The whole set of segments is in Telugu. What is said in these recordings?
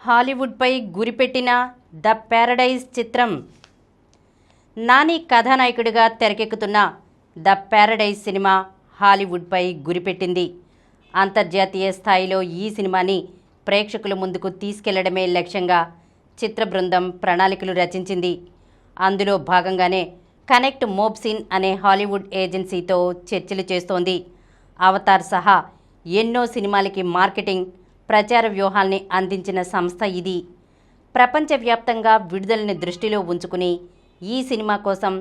హాలీవుడ్పై గురిపెట్టిన ద ప్యారడైజ్ చిత్రం. నాని కథానాయకుడిగా తెరకెక్కుతున్న ద ప్యారడైజ్ సినిమా హాలీవుడ్పై గురిపెట్టింది. అంతర్జాతీయ స్థాయిలో ఈ సినిమాని ప్రేక్షకుల ముందుకు తీసుకెళ్లడమే లక్ష్యంగా చిత్ర బృందం ప్రణాళికలు రచించింది. అందులో భాగంగానే కనెక్ట్ మోబ్సిన్ అనే హాలీవుడ్ ఏజెన్సీతో చర్చలు చేస్తోంది. అవతార్ సహా ఎన్నో సినిమాలకి మార్కెటింగ్, ప్రచార వ్యూహాల్ని అందించిన సంస్థ ఇది. ప్రపంచవ్యాప్తంగా విడుదలని దృష్టిలో ఉంచుకుని ఈ సినిమా కోసం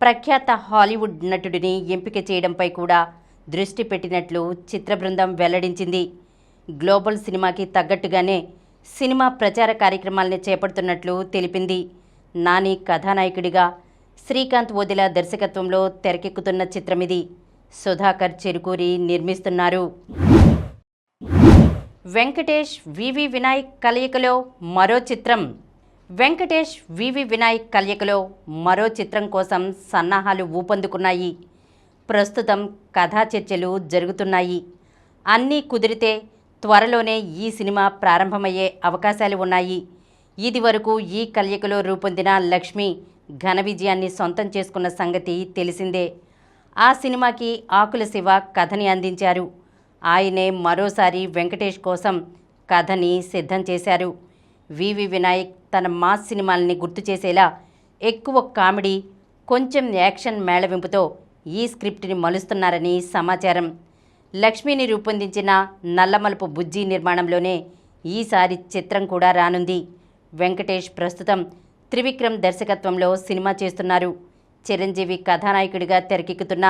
ప్రఖ్యాత హాలీవుడ్ నటుడిని ఎంపిక చేయడంపై కూడా దృష్టి పెట్టినట్లు చిత్ర బృందం వెల్లడించింది. గ్లోబల్ సినిమాకి తగ్గట్టుగానే సినిమా ప్రచార కార్యక్రమాల్ని చేపడుతున్నట్లు తెలిపింది. నాని కథానాయకుడిగా, శ్రీకాంత్ ఓదెల దర్శకత్వంలో తెరకెక్కుతున్న చిత్రమిది. సుధాకర్ చెరుకూరి నిర్మిస్తున్నారు. వెంకటేష్ వివి వినాయక్ కలయికలో మరో చిత్రం. వెంకటేష్ వివి వినాయక్ కలయికలో మరో చిత్రం కోసం సన్నాహాలు ఊపందుకున్నాయి. ప్రస్తుతం కథా చర్చలు జరుగుతున్నాయి. అన్నీ కుదిరితే త్వరలోనే ఈ సినిమా ప్రారంభమయ్యే అవకాశాలు ఉన్నాయి. ఇదివరకు ఈ కలయికలో రూపొందిన లక్ష్మి ఘన విజయాన్ని సొంతం చేసుకున్న సంగతి తెలిసిందే. ఆ సినిమాకి ఆకుల శివ కథని అందించారు. ఆయనే మరోసారి వెంకటేష్ కోసం కథని సిద్ధం చేశారు. వివి వినాయక్ తన మాస్ సినిమాలని గుర్తు చేసేలా ఎక్కువ కామెడీ, కొంచెం యాక్షన్ మేళవింపుతో ఈ స్క్రిప్ట్ని మలుస్తున్నారని సమాచారం. లక్ష్మిని రూపొందించిన నల్లమలుపు బుజ్జి నిర్మాణంలోనే ఈసారి చిత్రం కూడా రానుంది. వెంకటేష్ ప్రస్తుతం త్రివిక్రమ్ దర్శకత్వంలో సినిమా చేస్తున్నారు. చిరంజీవి కథానాయకుడిగా తెరకెక్కుతున్న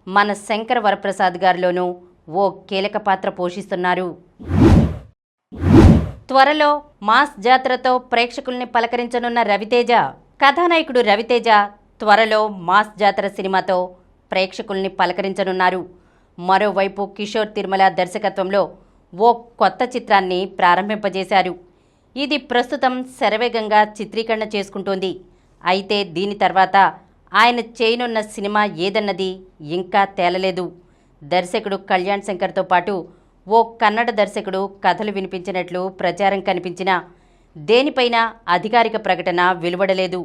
మన శంకర వరప్రసాద్ గారిలోనూ ఓ కీలక పాత్ర పోషిస్తున్నారు. త్వరలో మాస్ జాతరతో ప్రేక్షకుల్ని పలకరించనున్న రవితేజ. కథానాయకుడు రవితేజ త్వరలో మాస్ జాతర సినిమాతో ప్రేక్షకుల్ని పలకరించనున్నారు. మరోవైపు కిషోర్ తిరుమల దర్శకత్వంలో ఓ కొత్త చిత్రాన్ని ప్రారంభింపజేశారు. ఇది ప్రస్తుతం శరవేగంగా చిత్రీకరణ చేసుకుంటోంది. అయితే దీని తర్వాత ఆయన చేయనున్న సినిమా ఏదన్నది ఇంకా తేలలేదు. దర్శకుడు కళ్యాణ్ శంకర్తో పాటు ఓ కన్నడ దర్శకుడు కథలు వినిపించినట్లు ప్రచారం కనిపించినా దేనిపైన అధికారిక ప్రకటన వెలువడలేదు.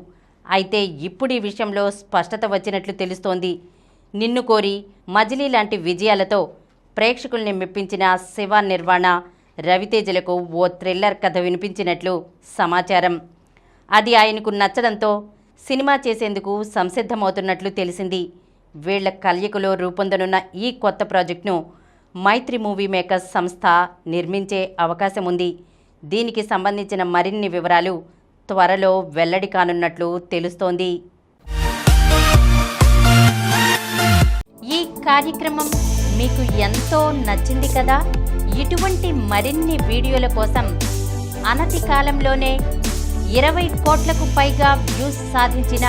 అయితే ఇప్పుడు ఈ విషయంలో స్పష్టత వచ్చినట్లు తెలుస్తోంది. నిన్ను కోరి, మజిలీ లాంటి విజయాలతో ప్రేక్షకుల్ని మెప్పించిన శివ నిర్వాణ రవితేజలకు ఓ థ్రిల్లర్ కథ వినిపించినట్లు సమాచారం. అది ఆయనకు నచ్చడంతో సినిమా చేసేందుకు సంసిద్ధమవుతున్నట్లు తెలిసింది. వీళ్ల కలయికలో రూపొందనున్న ఈ కొత్త ప్రాజెక్టును మైత్రి మూవీ మేకర్స్ సంస్థ నిర్మించే అవకాశం ఉంది. దీనికి సంబంధించిన మరిన్ని వివరాలు త్వరలో వెల్లడి కానున్నట్లు తెలుస్తోంది. ఈ కార్యక్రమం మీకు ఎంతో నచ్చింది కదా. ఇటువంటి మరిన్ని వీడియోల కోసం అనతి కాలంలోనే 20 కోట్లకు పైగా వ్యూస్ సాధించిన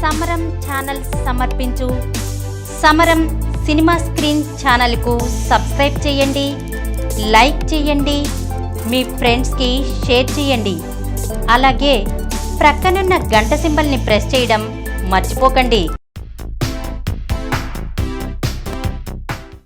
సమరం ఛానల్ సమర్పించు సమరం సినిమా స్క్రీన్ ఛానల్కు సబ్స్క్రైబ్ చేయండి, లైక్ చేయండి, మీ ఫ్రెండ్స్కి షేర్ చేయండి. అలాగే ప్రక్కనున్న గంట సింబల్ని ప్రెస్ చేయడం మర్చిపోకండి.